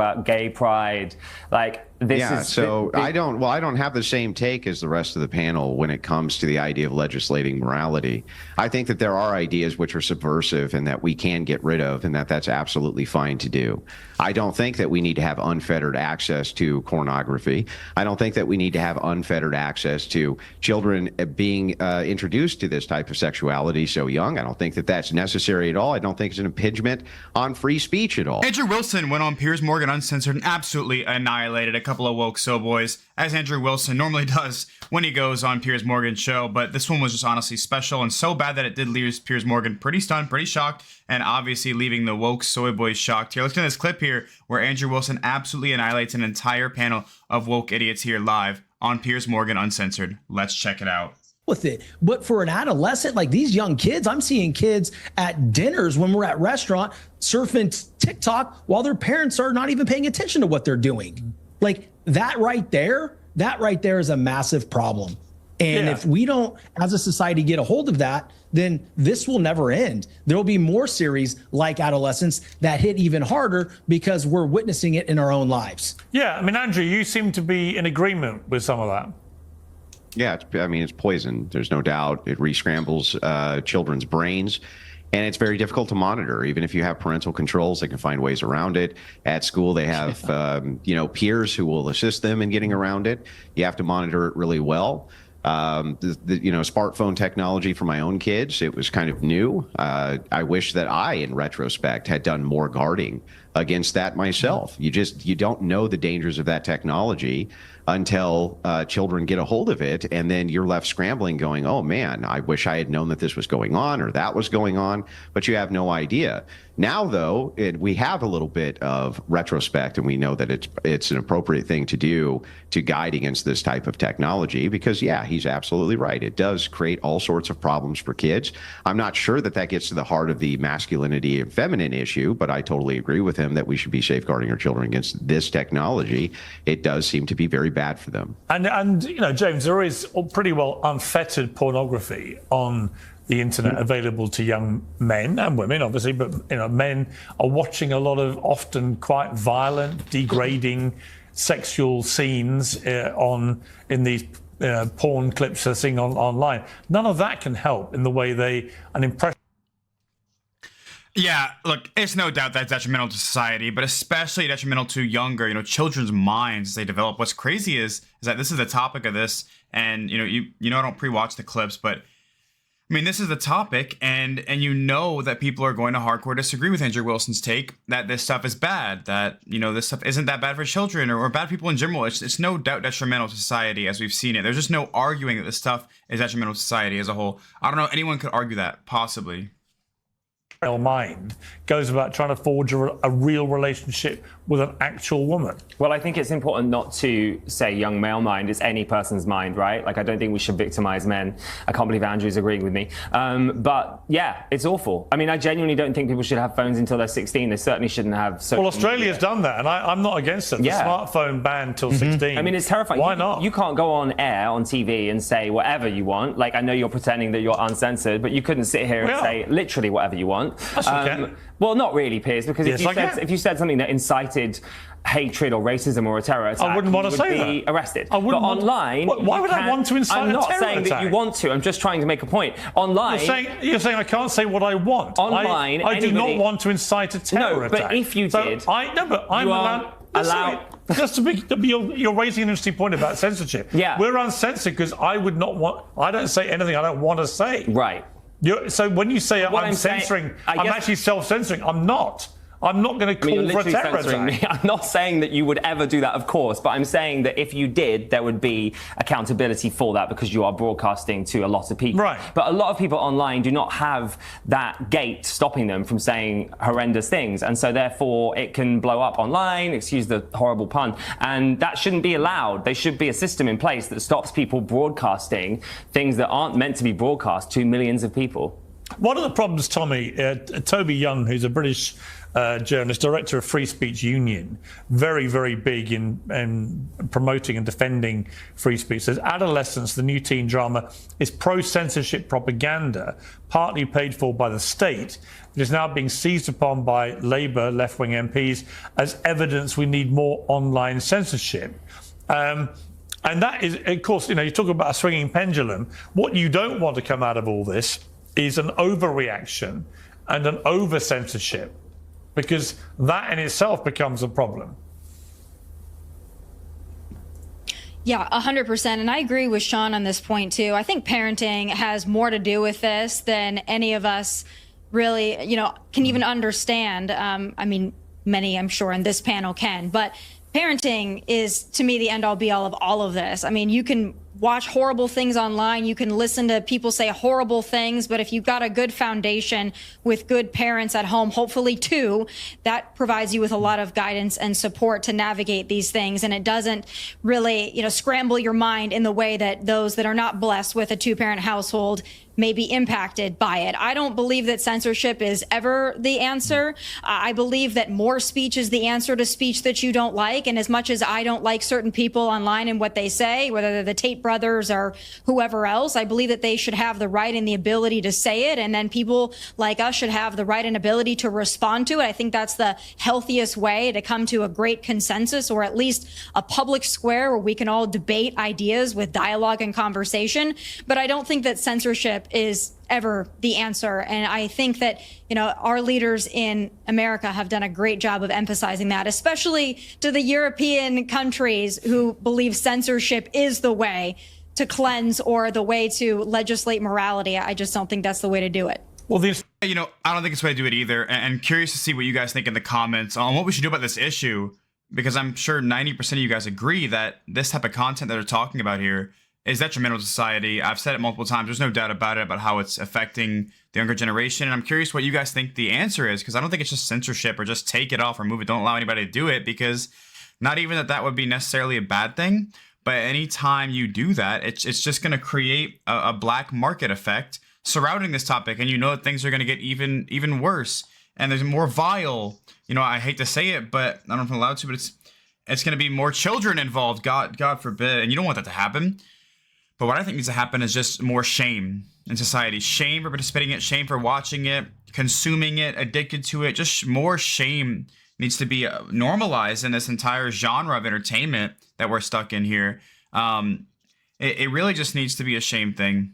about gay pride, like this yeah, is so I don't have the same take as the rest of the panel when it comes to the idea of legislating morality. I think that there are ideas which are subversive and that we can get rid of, and that that's absolutely fine to do. I don't think that we need to have unfettered access to pornography. I don't think that we need to have unfettered access to children being introduced to this type of sexuality so young. I don't think that that's necessary at all. I don't think it's an impingement on free speech at all. Andrew Wilson went on Piers Morgan Uncensored and absolutely annihilated a couple of woke boys, as Andrew Wilson normally does when he goes on Piers Morgan's show. But this one was just honestly special and so bad that it did leave Piers Morgan pretty stunned, pretty shocked, and obviously leaving the woke soy boys shocked here. Let's get this clip here where Andrew Wilson absolutely annihilates an entire panel of woke idiots here live on Piers Morgan Uncensored. Let's check it out. With it, but for an adolescent like these young kids, I'm seeing kids at dinners when we're at restaurant surfing TikTok while their parents are not even paying attention to what they're doing. Like that right there is a massive problem. And if we don't, as a society, get a hold of that, then this will never end. There will be more series like Adolescence that hit even harder because we're witnessing it in our own lives. Yeah, I mean, Andrew, you seem to be in agreement with some of that. Yeah, it's poison. There's no doubt. It re-scrambles children's brains, and it's very difficult to monitor. Even if you have parental controls, they can find ways around it. At school, they have peers who will assist them in getting around it. You have to monitor it really well. Smartphone technology for my own kids, it was kind of new. I wish that I, in retrospect, had done more guarding against that myself. You don't know the dangers of that technology until children get a hold of it, and then you're left scrambling going, oh man, I wish I had known that this was going on or that was going on, but you have no idea. Now, though, we have a little bit of retrospect, and we know that it's an appropriate thing to do to guide against this type of technology because, yeah, he's absolutely right. It does create all sorts of problems for kids. I'm not sure that gets to the heart of the masculinity and feminine issue, but I totally agree with him that we should be safeguarding our children against this technology. It does seem to be very bad for them. And James, there is pretty well unfettered pornography on the internet available to young men and women, obviously, but men are watching a lot of often quite violent, degrading sexual scenes in these porn clips they're seeing online. None of that can help in the way an impression. Yeah, look, it's no doubt that's detrimental to society, but especially detrimental to younger, children's minds as they develop. What's crazy is that this is the topic of this, and I don't pre-watch the clips, but I mean, this is the topic, and that people are going to hardcore disagree with Andrew Wilson's take that this stuff is bad, that, this stuff isn't that bad for children or bad people in general. It's no doubt detrimental to society as we've seen it. There's just no arguing that this stuff is detrimental to society as a whole. I don't know anyone could argue that, possibly. Mind goes about trying to forge a real relationship with an actual woman. Well, I think it's important not to say young male mind. It's any person's mind, right? Like, I don't think we should victimize men. I can't believe Andrew's agreeing with me. But yeah, it's awful. I mean, I genuinely don't think people should have phones until they're 16. They certainly shouldn't have social Well, Australia's done that, and I'm not against it. Yeah. The smartphone ban till 16. I mean, it's terrifying. Why not? You can't go on air, on TV, and say whatever you want. Like, I know you're pretending that you're uncensored, but you couldn't sit here and say literally whatever you want. That's okay. Well, not really, Piers, because if you said something that incited hatred or racism or a terror attack, I wouldn't want to say be arrested. I wouldn't but online, why would I want to incite a terror attack? I'm not saying that you want to. I'm just trying to make a point. Online, you're saying I can't say what I want. Online, I do not want to incite a terror attack. No, but if you did, I'm allowed. Just to be, you're raising an interesting point about censorship. Yeah, we're uncensored because I would not want. I don't say anything I don't want to say. Right. So when you say I'm censoring, I'm actually self-censoring. I'm not. I'm not going to call for a terror attack. I'm not saying that you would ever do that, of course, but I'm saying that if you did, there would be accountability for that because you are broadcasting to a lot of people. Right. But a lot of people online do not have that gate stopping them from saying horrendous things, and so therefore it can blow up online, excuse the horrible pun, and that shouldn't be allowed. There should be a system in place that stops people broadcasting things that aren't meant to be broadcast to millions of people. One of the problems, Tommy, Toby Young, who's a British journalist, director of Free Speech Union, very, very big in promoting and defending free speech, says Adolescence, the new teen drama, is pro-censorship propaganda, partly paid for by the state. It is now being seized upon by Labour left-wing MPs as evidence we need more online censorship. And that is, of course, you talk about a swinging pendulum. What you don't want to come out of all this is an overreaction and an over-censorship, because that in itself becomes a problem. Yeah, 100%. And I agree with Sean on this point, too. I think parenting has more to do with this than any of us really, can even understand. I mean, many, I'm sure, in this panel can. But parenting is, to me, the end-all, be-all of all of this. I mean, you can watch horrible things online. You can listen to people say horrible things. But if you've got a good foundation with good parents at home, hopefully two, that provides you with a lot of guidance and support to navigate these things. And it doesn't really, scramble your mind in the way that those that are not blessed with a two-parent household may be impacted by it. I don't believe that censorship is ever the answer. I believe that more speech is the answer to speech that you don't like. And as much as I don't like certain people online and what they say, whether they're the Tate brothers or whoever else, I believe that they should have the right and the ability to say it. And then people like us should have the right and ability to respond to it. I think that's the healthiest way to come to a great consensus, or at least a public square where we can all debate ideas with dialogue and conversation. But I don't think that censorship is ever the answer. And I think that, our leaders in America have done a great job of emphasizing that, especially to the European countries who believe censorship is the way to cleanse or the way to legislate morality. I just don't think that's the way to do it. Well, I don't think it's the way to do it either. And curious to see what you guys think in the comments on what we should do about this issue, because I'm sure 90% of you guys agree that this type of content that they're talking about here is detrimental to society. I've said it multiple times. There's no doubt about it, about how it's affecting the younger generation. And I'm curious what you guys think the answer is, because I don't think it's just censorship or just take it off or move it. Don't allow anybody to do it, because not even that would be necessarily a bad thing. But anytime you do that, it's just going to create a black market effect surrounding this topic. And that things are going to get even worse. And there's more vile, I hate to say it, but I don't know if I'm allowed to, but it's going to be more children involved. God forbid. And you don't want that to happen. But what I think needs to happen is just more shame in society. Shame for participating in it, shame for watching it, consuming it, addicted to it. Just more shame needs to be normalized in this entire genre of entertainment that we're stuck in here. It really just needs to be a shame thing.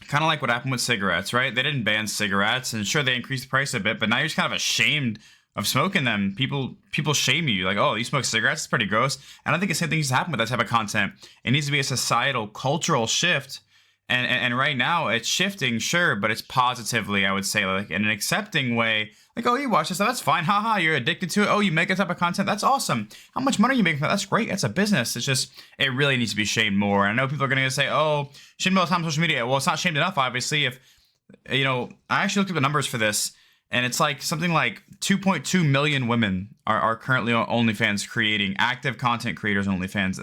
Kind of like what happened with cigarettes, right? They didn't ban cigarettes, and sure, they increased the price a bit, but now you're just kind of ashamed of smoking them. People shame you, like, oh, you smoke cigarettes? It's pretty gross. And I think the same thing needs to happen with that type of content. It needs to be a societal, cultural shift. And right now it's shifting, sure, but it's positively, I would say, like in an accepting way. Like, oh, you watch this stuff, that's fine. Haha, you're addicted to it. Oh, you make a type of content, that's awesome. How much money are you making from that? That's great. That's a business. It's just, it really needs to be shamed more. And I know people are going to say, oh, shamed all the time on social media. Well, it's not shamed enough, obviously. If, I actually looked at the numbers for this, and it's like something like 2.2 million women are currently on OnlyFans creating, active content creators on OnlyFans.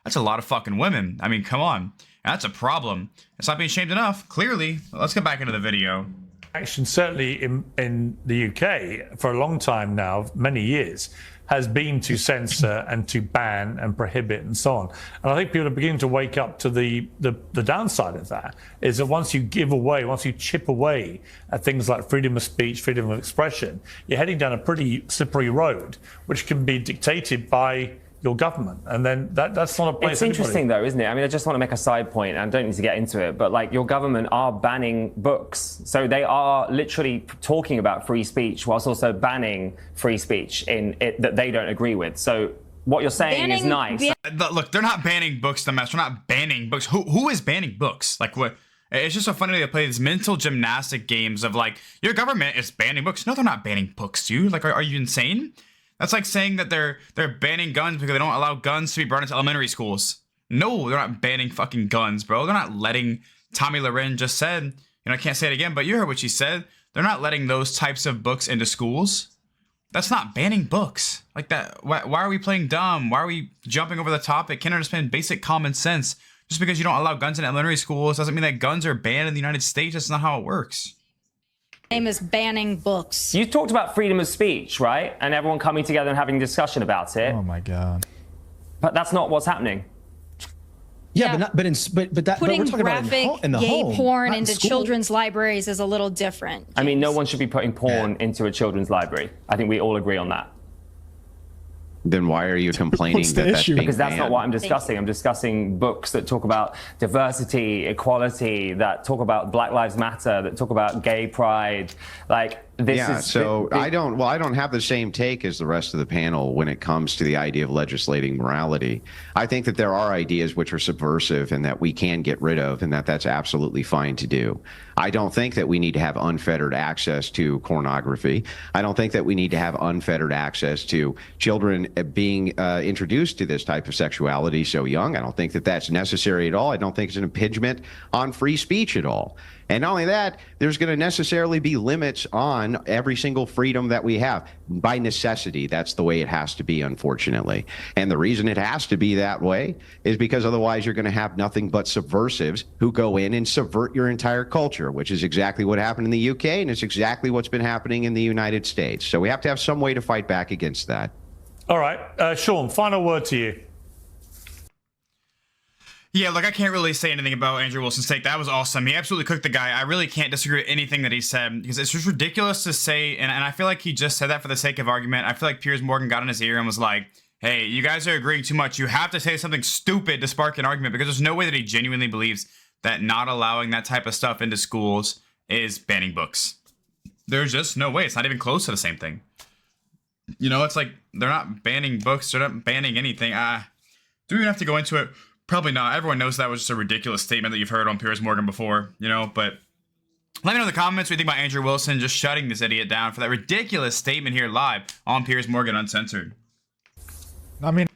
That's a lot of fucking women. I mean, come on. That's a problem. It's not being shamed enough, clearly. Let's get back into the video. Action, certainly in the UK, for a long time now, many years, has been to censor and to ban and prohibit and so on. And I think people are beginning to wake up to the downside of that, is that once you chip away at things like freedom of speech, freedom of expression, you're heading down a pretty slippery road, which can be dictated by your government, and then that's not a place. It's interesting though, isn't it? I mean, I just want to make a side point, and I don't need to get into it, but like, your government are banning books, so they are literally talking about free speech whilst also banning free speech in it that they don't agree with. So what you're saying is nice. Look, they're not banning books, dumbass. They're not banning books. Who is banning books? Like, what? It's just so funny they play these mental gymnastic games of like, your government is banning books. No, they're not banning books, dude. Like, are you insane? That's like saying that they're banning guns because they don't allow guns to be brought into elementary schools. No, they're not banning fucking guns, bro. They're not letting, Tommy Loren just said, I can't say it again, but you heard what she said. They're not letting those types of books into schools. That's not banning books. Like that, why are we playing dumb? Why are we jumping over the topic? Can't understand basic common sense. Just because you don't allow guns in elementary schools doesn't mean that guns are banned in the United States. That's not how it works. Same as banning books. You talked about freedom of speech, right? And everyone coming together and having a discussion about it. Oh my God. But that's not what's happening. Yeah, Yeah. but Putting we're talking graphic about in the gay home, porn not in into school. children's libraries is a little different. I mean, no James. one should be putting porn into a children's library. I think we all agree on that. Then why are you complaining What's the that that's issue? being Because that's not banned? what I'm discussing. I'm discussing books that talk about diversity, equality, that talk about Black Lives Matter, that talk about gay pride. Like, this Yeah, is... so I don't have the same take as the rest of the panel when it comes to the idea of legislating morality. I think that there are ideas which are subversive and that we can get rid of, and that that's absolutely fine to do. I don't think that we need to have unfettered access to pornography. I don't think that we need to have unfettered access to children being introduced to this type of sexuality so young. I don't think that that's necessary at all. I don't think it's an impingement on free speech at all. And not only that, there's going to necessarily be limits on every single freedom that we have. By necessity, that's the way it has to be, unfortunately. And the reason it has to be that way is because otherwise you're going to have nothing but subversives who go in and subvert your entire culture, which is exactly what happened in the UK, and it's exactly what's been happening in the United States. So we have to have some way to fight back against that. All right, Sean, final word to you. Yeah, look, I can't really say anything about Andrew Wilson's take. That was awesome. He absolutely cooked the guy. I really can't disagree with anything that he said because it's just ridiculous to say. And I feel like he just said that for the sake of argument. I feel like Piers Morgan got in his ear and was like, hey, you guys are agreeing too much. You have to say something stupid to spark an argument because there's no way that he genuinely believes that not allowing that type of stuff into schools is banning books. There's just no way. It's not even close to the same thing. You know, it's like they're not banning books. They're not banning anything. Do we have to go into it? Probably not. Everyone knows that was just a ridiculous statement that you've heard on Piers Morgan before, you know, but let me know in the comments what you think about Andrew Wilson just shutting this idiot down for that ridiculous statement here live on Piers Morgan Uncensored. I mean,